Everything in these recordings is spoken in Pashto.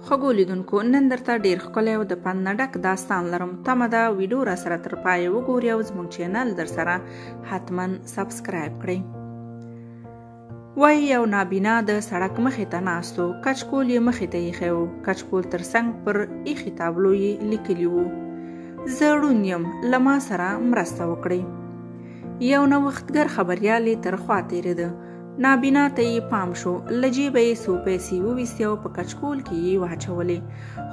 خوږو لیدونکو، نن درته ډیر ښکلی او د پند نه ډک داستان لرم. تمه ده ویډیو را سره تر پایه وګورئ او زموږ چینل در سره حتما سبسکرایب کړئ. وای یو نابینا د سړک مخې ته ناست و. کچکول یې مخې ته ایښی و. کچکول تر څنګ پر ایښي تابلو یې لیکلي وو: زه ړوند یم، له ما سره مرسته وکړئ. یو نوښتګر خبریال یې تر خوا تېرېده. نابینا ته یې پام شو. له جیبه یې څو پیسې وویستې او په کچکول کې یې واچولې.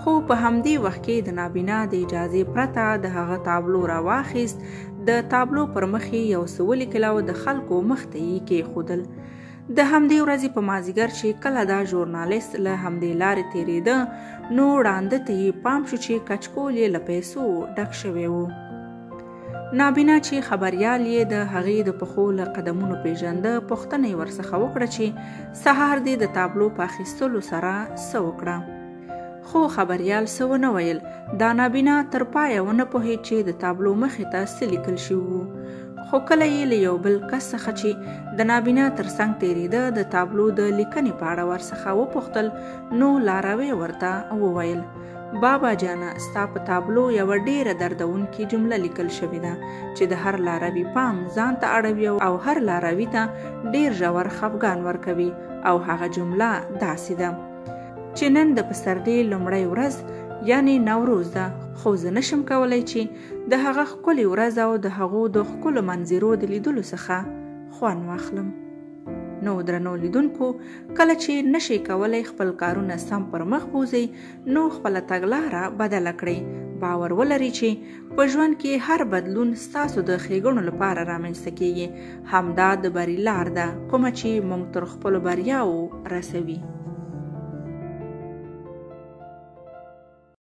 خو په همدې وخت کې د نابینا د اجازې پرته د هغه تابلو را واخیست. د تابلو پر مخ یې یو څه ولیکل او د خلکو مخ ته یې کېښودل. د همدې ورځې په مازدیګر چې کله دا ژورنالیست له همدې لارې تېرېده، نو ړانده ته یې پام شو چې کچکول یې له پیسو ډک شوی و. نابینا چې خبریال یې د هغې د پښو له قدمونو پیژنده، پوښتنه یې ورڅخه وکړه چې سهار دې د تابلو په اخیستلو سره څه وکړه. خو خبریال څه ونه ویل. دا نابینا تر پایه ونه پوهېد چې د تابلو مخې ته څه لیکل شوي وو. خو کله یې له یو بل کس څخه چې د نابینا تر څنګ تېرېده د تابلو د لیکنې په اړه ورڅخه وپوښتل، نو لاروی ورته وویل: بابا جانه، ستا په تابلو یوه ډیره دردونکې جمله لیکل شوې ده چې د هر لاروي پام ځان ته اړوي او هر لاروي ته ډیر ژور خفګان ورکوي. او هغه جمله داسې ده چې نن د پسرلي لومړۍ ورځ یعنی نوروز ده، خو زه نشم کولی چې د هغه ښکلې ورځ او د هغو د ښکلو منظرو د لیدلو څخه خوند واخلم. نو درنو لیدونکو، کله چې نشئ کولی خپل کارونه سم پر مخ بوځئ، نو خپله تګلاره بدله کړئ. باور ولرئ چې په ژوند کې هر بدلون ستاسو د ښېګڼو لپاره رامنځته کیږي. همدا د بري لار ده، کومه چې موږ تر خپلو بریاوو رسوي.